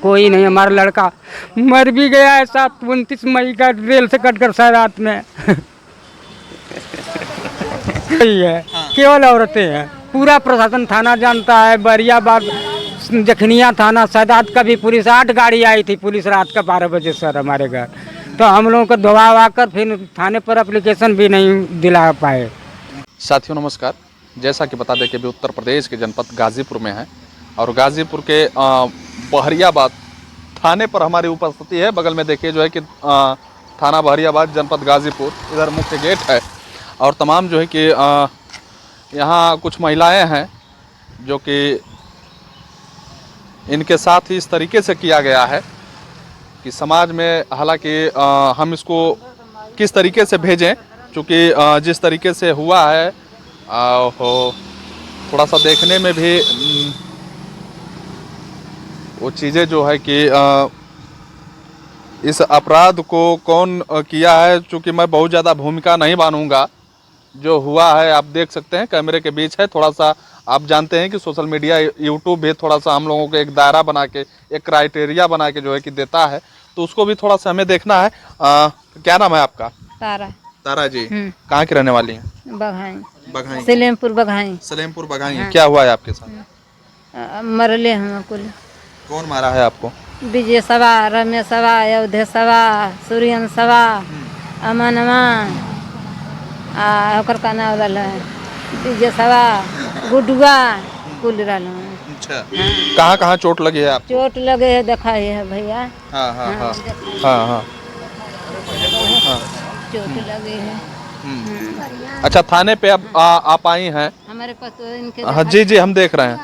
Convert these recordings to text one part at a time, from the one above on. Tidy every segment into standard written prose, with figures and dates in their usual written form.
कोई नहीं। हमारा लड़का मर भी गया है 29 मई का रेल से कटकर सारात में। यही है, केवल औरतें हैं। पूरा प्रशासन थाना जानता है, बरियाबाद जखनिया थाना सादात का भी पुलिस 8 गाड़ी आई थी पुलिस रात का 12 बजे सर हमारे घर। तो हम लोगों को दबाव आकर फिर थाने पर एप्लीकेशन भी नहीं दिला पाए। साथियों नमस्कार। जैसा कि बता दें कि अभी उत्तर प्रदेश के जनपद गाजीपुर में है और गाजीपुर के बहरियाबाद थाने पर हमारी उपस्थिति है। बगल में देखिए जो है कि थाना बहरियाबाद जनपद गाजीपुर, इधर मुख्य गेट है और तमाम जो है कि यहाँ कुछ महिलाएं हैं जो कि इनके साथ ही इस तरीके से किया गया है कि समाज में, हालांकि हम इसको किस तरीके से भेजें, क्योंकि जिस तरीके से हुआ है थोड़ा सा देखने में भी वो चीज़ें जो है कि इस अपराध को कौन किया है, चूँकि मैं बहुत ज़्यादा भूमिका नहीं बानूंगा। जो हुआ है आप देख सकते हैं, कैमरे के बीच है। थोड़ा सा आप जानते हैं कि सोशल मीडिया, यूट्यूब भी थोड़ा सा हम लोगों को एक दायरा बना के, एक क्राइटेरिया बना के जो है कि देता है, तो उसको भी थोड़ा सा हमें देखना है। क्या नाम है आपका? तारा। तारा जी, कहाँ की रहने वाली हैं? बघाई। बघाई, सलेमपुर बघाई। सलेमपुर बघाई। क्या हुआ है आपके साथ? मरले हम कुल। कौन मारा है आपको? विजय सभा, रमेश सभा, अयोध्या सभा, सूर्यन सभा, अमन अमान, ओकर का नाम रहल है विजय सभा, गुडुआ कुल रहल है। अच्छा, कहाँ कहाँ चोट लगी है आपको? चोट लगे है, देखा है भैया। हाँ हाँ हाँ हाँ हाँ हाँ, चोट लगे है। अच्छा, थाने पे अब आप आई हैं? हमारे पास तो इनके हाँ जी जी, हम देख रहे हैं।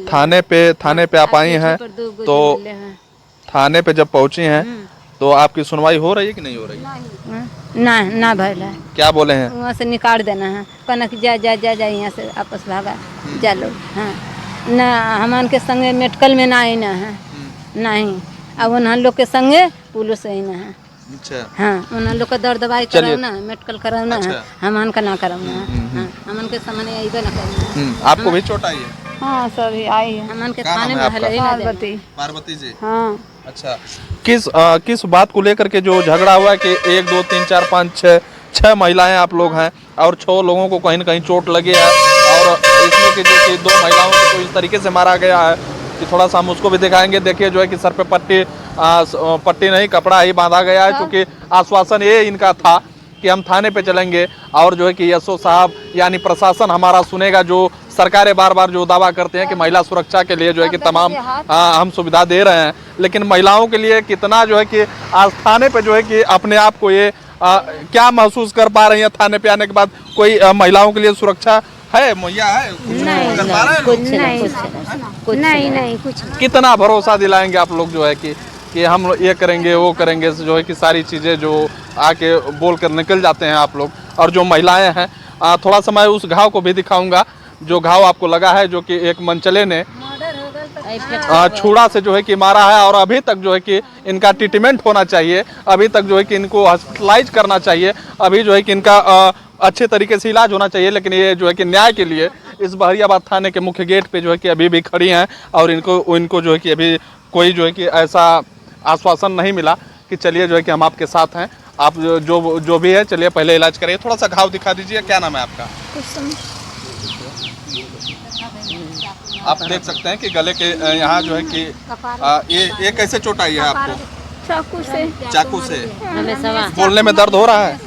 थाने पे आप आई हैं, तो थाने पे जब पहुंची हैं तो आपकी सुनवाई हो रही है कि नहीं हो रही? ना भैया। क्या बोले हैं? वहाँ से निकाल देना है, कहना कि जा जा जा जा यहाँ से आपस भागा जा लो। हाँ ना, हम के संगे मेडिकल में ना आई ना है, नहीं। अब उन लोग के संगे पुलिस आई ना है। अच्छा, हाँ, उन लोग का दर्द दवाई कराना, मेडिकल कराना है, हम का ना कराना है। हम के सामने आइबे ना करना। आपको भी चोट आई है? हाँ, सभी आई है। हम के थाने में है पार्वती जी। हाँ। अच्छा, किस बात को लेकर के जो झगड़ा हुआ है कि 1 2 3 4 5 6 महिलाएं आप लोग हैं और 6 लोगों को कहीं न कहीं चोट लगी है, और इसमें कि जो कि 2 महिलाओं को तो इस तरीके से मारा गया है कि थोड़ा सा हम उसको भी दिखाएंगे। देखिए जो है कि सर पे पट्टी नहीं, कपड़ा ही बांधा गया है, क्योंकि आश्वासन ये इनका था कि हम थाने पे चलेंगे और जो है कि एसओ साहब यानी प्रशासन हमारा सुनेगा। जो सरकारें बार बार जो दावा करते हैं कि महिला सुरक्षा के लिए जो है कि तमाम हम सुविधा दे रहे हैं, लेकिन महिलाओं के लिए कितना जो है कि आज थाने पे जो है कि अपने आप को ये क्या महसूस कर पा रही है थाने पे आने के बाद? कोई महिलाओं के लिए सुरक्षा है, मुहैया है? नहीं, कुछ कितना भरोसा दिलाएंगे आप लोग जो है कि हम ये करेंगे वो करेंगे, जो है कि सारी चीज़ें जो आके बोल कर निकल जाते हैं आप लोग। और जो महिलाएं हैं, थोड़ा सा मैं उस घाव को भी दिखाऊंगा, जो घाव आपको लगा है, जो कि एक मनचले ने छुरा से जो है कि मारा है, और अभी तक जो है कि इनका ट्रीटमेंट होना चाहिए, अभी तक जो है कि इनको हॉस्पिटलाइज करना चाहिए, अभी जो है कि इनका अच्छे तरीके से इलाज होना चाहिए। लेकिन ये जो है कि न्याय के लिए इस बहरियाबाद थाने के मुख्य गेट पे जो है कि अभी भी खड़ी हैं, और इनको जो है कि अभी कोई जो है कि ऐसा आश्वासन नहीं मिला कि चलिए जो है कि हम आपके साथ हैं, आप जो भी है चलिए पहले इलाज करिए। थोड़ा सा घाव दिखा दीजिए। क्या नाम है आपका? आप देख सकते हैं कि गले के यहाँ जो है कि ये कैसे चोट आई है आपको? चाकू से। बोलने में दर्द हो रहा है?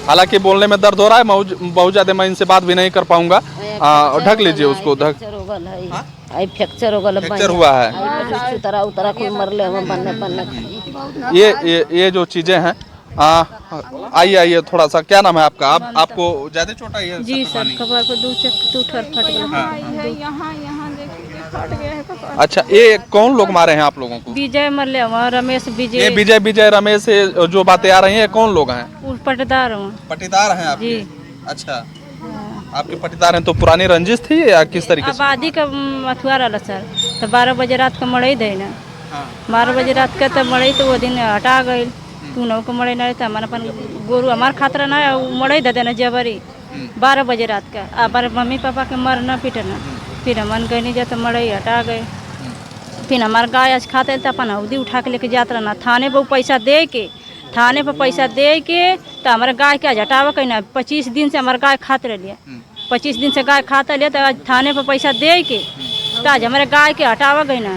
हालांकि बोलने में दर्द हो रहा है, बहुत ज्यादा मैं इनसे बात भी नहीं कर पाऊंगा। ढक लीजिए उसको, फ्रैक्चर हुआ है। ये जो चीजें हैं, आइए थोड़ा सा। क्या नाम है आपका? आपको ज्यादा चोट आई है? जी सर, कपार पर 2 ठर फट गया। यहाँ फट गया है कपार। अच्छा, ये कौन लोग मारे हैं आप लोगों को? विजय मरले, रमेश विजय। ये विजय रमेश से जो बातें आ रही हैं, कौन लोग हैं? पट्टेदार हैं आपके? अच्छा, आपके पट्टेदार हैं, तो पुरानी रंजिश थी या किस तरीके से? आबादी का अथुआ रहा सर, तो 12 बजे रात का मड़ई दे ना। 12 बजे रात का तब मड़ई, तो वो दिन हटा गई। तू नौ को मड़ई नहीं, तो हमारा अपन गोरू हमार खातरा ना मड़ई दे देना जबरी 12 बजे रात का। अब मम्मी पापा के मरना पीटना, फिर हमन गए नहीं जाते, मड़ई हटा गए। फिर हमारा गाय आज खाते तो अपन हौदी उठा के लेके जात रहना थाने पर पैसा दे के तो हमारे गाय के आज हटावा कहीं ना 25 दिन से हमारे गाय खाते रहिए 25 दिन से गाय खाता लिया तो आज थाने पर पैसा दे के तो आज हमारे गाय के हटावा गई ना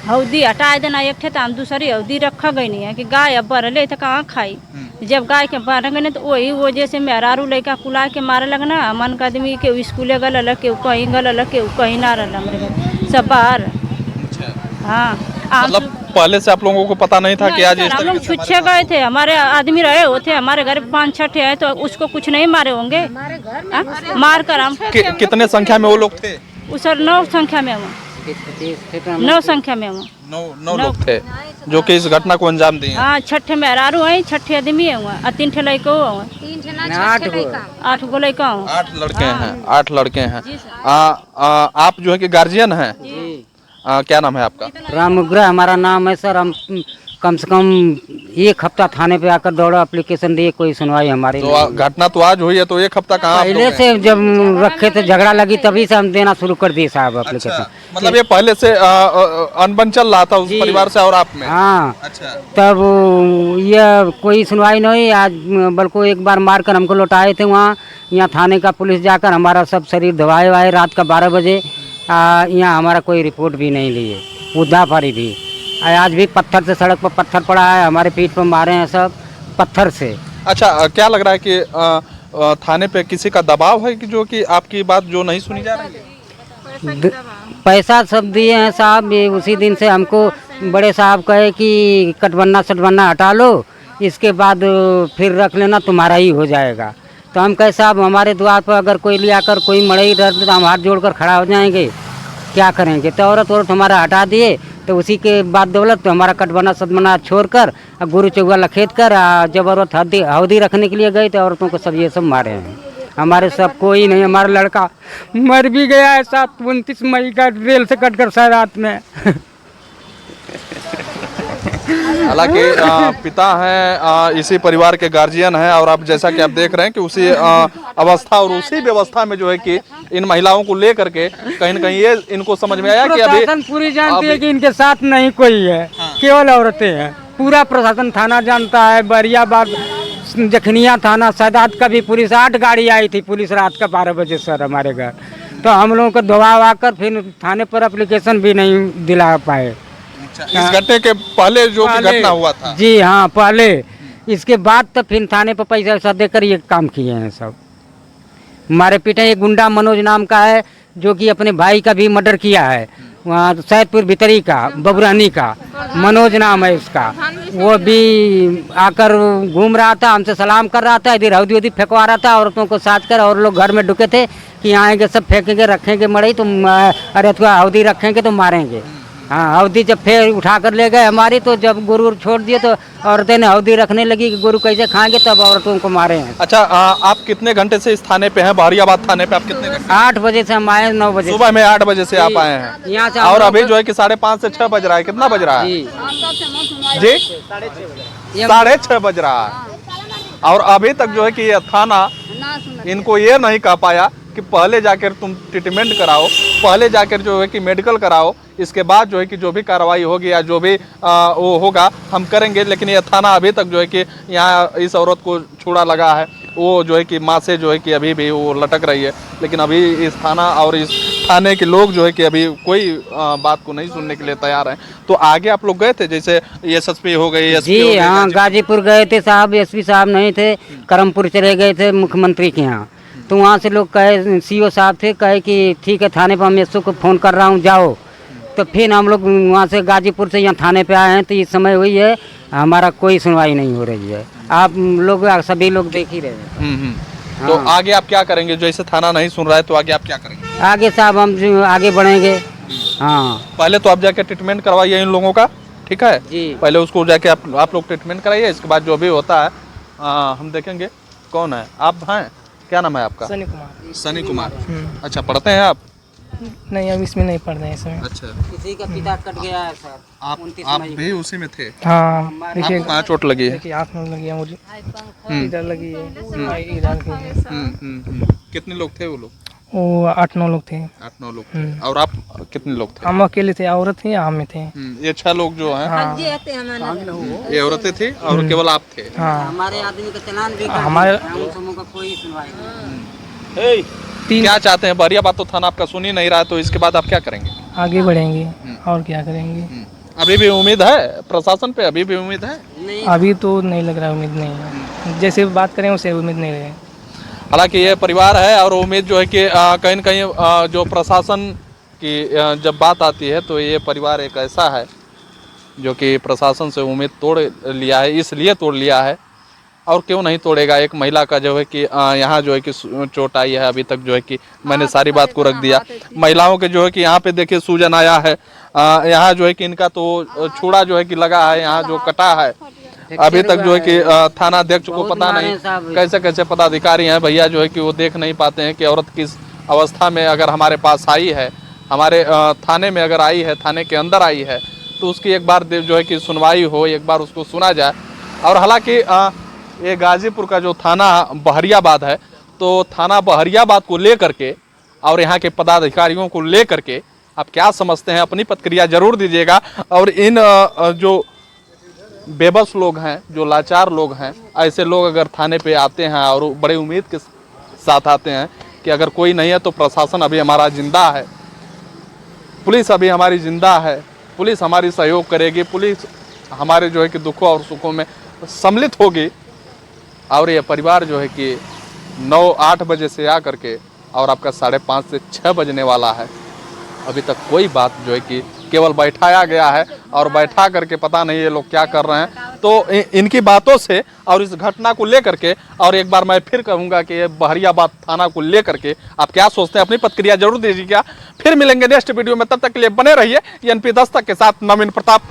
हौदी हटा देना एक थे तो हम दूसरी हौदी रखा गई नहीं है कि गाय अब बढ़ले तो कहाँ खाई जब गाय के बढ़ गए तो वही वजह से मेहरारू लड़का कुला के मारे लगना मन का आदमी के स्कूले गल अलग के कहीं गल अलग के कहीं ना रहा हमारे घर सब बाहर। हाँ मतलब पहले से आप लोगों को पता नहीं था कि आज इस हम लोग छुच्छे गए थे हमारे आदमी रहे होते हमारे घर 5-6 है तो उसको कुछ नहीं मारे होंगे मार कर हम कितने संख्या में वो लोग थे? उस 9 संख्या में हूँ 9 संख्या में हूँ 9 लोग थे जो कि इस घटना को अंजाम दिए। हाँ 6 मेहरारू है 6 आदमी है और 3 लड़को हुआ 8 गो लड़का हूँ 8 लड़के हैं 8 लड़के हैं। आप जो है कि गार्जियन हैं? क्या नाम है आपका? रामग्रह हमारा नाम है सर। हम कम से कम 1 हफ्ता थाने पे आकर दौड़ा एप्लीकेशन दिए, कोई सुनवाई हमारी तो घटना तो आज हुई है तो 1 हफ्ता कहाँ पहले से जब रखे थे झगड़ा लगी तभी से हम देना शुरू कर दिए साहब एप्लीकेशन। अच्छा, मतलब ये पहले से अनबन चल रहा था उस परिवार से और आप में? हाँ। अच्छा। तब ये कोई सुनवाई नहीं, आज बल्कि एक बार मार कर हमको लौटाए थे वहाँ यहाँ थाने का पुलिस जाकर हमारा सब शरीर धवाए वाए रात का 12 बजे यहाँ हमारा कोई रिपोर्ट भी नहीं लिए, मुद्दा फारी थी। आज भी पत्थर से सड़क पर पत्थर पड़ा है, हमारे पीठ पर मारे हैं सब पत्थर से। अच्छा, क्या लग रहा है कि थाने पे किसी का दबाव है कि जो कि आपकी बात जो नहीं सुनी जा रही है? पैसा सब दिए हैं साहब, ये उसी दिन से हमको बड़े साहब कहे कि कटबन्ना सटबन्ना हटा लो, इसके बाद फिर रख लेना तुम्हारा ही हो जाएगा। तो हम कहे साहब हमारे द्वार पर अगर कोई ले आकर कोई मड़ई रख तो हम हाथ जोड़कर खड़ा हो जाएंगे, क्या करेंगे। तो औरत हमारा हटा दिए तो उसी के बाद दौलत तो हमारा कटबना सदमना छोड़कर गुरु चौगा लखेत कर जब औरत हौदी रखने के लिए गई तो औरतों को सब ये सब मारे हैं। हमारे सब कोई नहीं, हमारा लड़का मर भी गया है 29 मई का रेल से कटकर शायद रात में। हालांकि पिता हैं, इसी परिवार के गार्जियन हैं और आप जैसा कि आप देख रहे हैं कि उसी अवस्था और उसी व्यवस्था में जो है कि इन महिलाओं को लेकर के कहीं न कहीं ये इनको समझ में आया कि अभी पूरी जानती है कि इनके साथ नहीं कोई है, केवल औरतें हैं। पूरा प्रशासन थाना जानता है, बरियाबाद जखनिया थाना सैदात का भी पुलिस 8 गाड़ी आई थी पुलिस रात का 12 बजे सर हमारे घर। तो हम लोगों को दबाव आकर फिर थाने पर एप्लीकेशन भी नहीं दिला पाए। इस घटने के पहले जो घटना हुआ था? जी हाँ पहले, इसके बाद तो फिर थाने पर पैसा वैसा देकर ये काम किए हैं सब। हमारे पीछे एक गुंडा मनोज नाम का है जो कि अपने भाई का भी मर्डर किया है, वहाँ सैदपुर भितरी का बबुरानी का मनोज नाम है उसका। वो भी आकर घूम रहा था, हमसे सलाम कर रहा था, इधर हौदी वौदी फेंकवा रहा था औरतों को साथ कर, और लोग घर में डुके थे कि आएंगे सब फेंकेंगे रखेंगे मड़ई तो अरे थोड़ा हौदी रखेंगे तो मारेंगे। हाँ हौदी जब फिर उठा कर ले गए हमारी, तो जब गुरु छोड़ दिए तो औरतें ने हौदी रखने लगी कि गुरु कैसे खाएंगे, तब औरतों को मारे हैं। अच्छा, आप कितने घंटे से इस थाने पे हैं, बहरियाबाद थाने पे? आप कितने घंटे? 8 बजे से हम आए, 9 बजे सुबह में 8 बजे से आप आए हैं यहाँ से। और अभी जो है कि 5:30 से 6 बज रहा है। कितना बज रहा है जी? 6:30 बज रहा है। और अभी तक जो है कि ये थाना इनको ये नहीं कह पाया कि पहले जाकर तुम ट्रीटमेंट कराओ, पहले जाकर जो है कि मेडिकल कराओ, इसके बाद जो है कि जो भी कार्रवाई होगी या जो भी वो होगा हम करेंगे। लेकिन ये थाना अभी तक जो है कि यहाँ इस औरत को छुड़ा लगा है, वो जो है कि माँ से जो है कि अभी भी वो लटक रही है। लेकिन अभी इस थाना और इस थाने के लोग जो है कि अभी कोई बात को नहीं सुनने के लिए तैयार हैं। तो आगे आप लोग गए थे, जैसे एसएसपी हो गए? जी हाँ, गाजीपुर गए थे साहब, एसपी साहब नहीं थे, करमपुर चले गए थे मुख्यमंत्री के यहाँ। तो वहाँ से लोग कहे, सीओ साहब थे, कहे कि ठीक है थाने पर मैं इसको फ़ोन कर रहा हूँ जाओ। तो फिर हम लोग वहाँ से गाजीपुर से यहाँ थाने पे आए हैं, तो इस समय हुई है हमारा कोई सुनवाई नहीं हो रही है। आप लोग सभी लोग देख ही रहे हैं। हाँ। तो आगे आप क्या करेंगे? जैसे थाना नहीं सुन रहा है तो आगे आप क्या करेंगे? आगे साहब हम आगे बढ़ेंगे। हाँ पहले तो आप जाके ट्रीटमेंट करवाइए इन लोगों का, ठीक है जी? पहले उसको जाके आप लोग ट्रीटमेंट कराइए, इसके बाद जो भी होता है हम देखेंगे। कौन है आप? हैं, क्या नाम है आपका? सनी कुमार। सनी कुमार। अच्छा, पढ़ते हैं आप? नहीं, अब इसमें नहीं पढ़ रहे हैं इस समय। अच्छा, किसी का पिता कट गया है सर। आप भी उसी में थे? हाँ, देखिए आपको कहाँ चोट लगी है? देखिए हाथ में लगी है मुझे, इधर लगी है, इधर लगी है। कितने लोग थे वो लोग? वो 8-9 लोग थे। 8-9 लोग थे। और आप कितने लोग थे? हम अकेले थे, औरत थी, हम थे। ये 6 लोग जो हैं हाँ ये औरतें थी और केवल आप थे। हाँ हमारे आदमी का चलान भी हमारे का कोई सुनवाई नहीं। 3 क्या चाहते हैं? बहरियाबाद तो थाना आपका सुन ही नहीं रहा है, तो इसके बाद आप क्या करेंगे? आगे बढ़ेंगे और क्या करेंगे। अभी भी उम्मीद है प्रशासन पे? अभी भी उम्मीद है? अभी तो नहीं लग रहा, उम्मीद नहीं है। जैसे बात करें उसे उम्मीद नहीं रहे। हालांकि ये परिवार है और उम्मीद जो है कि कहीं न कहीं जो प्रशासन की जब बात आती है तो ये परिवार एक ऐसा है जो कि प्रशासन से उम्मीद तोड़ लिया है। इसलिए तोड़ लिया है और क्यों नहीं तोड़ेगा। एक महिला का जो है कि यहाँ जो है कि चोट आई है। अभी तक जो है कि मैंने सारी बात को रख दिया। महिलाओं के जो है कि यहाँ पे देखिए सूजन आया है। यहाँ जो है कि इनका तो छुरा जो है कि लगा है, यहाँ जो कटा है। अभी तक जो है कि थाना अध्यक्ष को पता नहीं कैसे कैसे पदाधिकारी हैं भैया जो है कि वो देख नहीं पाते हैं कि औरत किस अवस्था में अगर हमारे पास आई है, हमारे थाने में अगर आई है, थाने के अंदर आई है, तो उसकी एक बार जो है कि सुनवाई हो, एक बार उसको सुना जाए। और हालांकि ये गाजीपुर का जो थाना बहरियाबाद है, तो थाना बहरियाबाद को लेकर के और यहाँ के पदाधिकारियों को लेकर के आप क्या समझते हैं? अपनी प्रतिक्रिया जरूर दीजिएगा। और इन जो बेबस लोग हैं, जो लाचार लोग हैं, ऐसे लोग अगर थाने पे आते हैं और बड़े उम्मीद के साथ आते हैं कि अगर कोई नहीं है तो प्रशासन अभी हमारा जिंदा है, पुलिस अभी हमारी जिंदा है, पुलिस हमारी सहयोग करेगी, पुलिस हमारे जो है कि दुखों और सुखों में सम्मिलित होगी। और ये परिवार जो है कि 9-8 बजे से आ करके और आपका 5:30 से 6 बजने वाला है, अभी तक कोई बात जो है कि केवल बैठाया गया है और बैठा करके पता नहीं ये लोग क्या कर रहे हैं। तो इनकी बातों से और इस घटना को लेकर के और एक बार मैं फिर कहूँगा कि ये बहरियाबाद थाना को लेकर के आप क्या सोचते हैं? अपनी प्रतिक्रिया जरूर दीजिएगा। फिर मिलेंगे नेक्स्ट वीडियो में, तब तक के लिए बने रहिए। NP दस्तक के साथ नवीन प्रताप।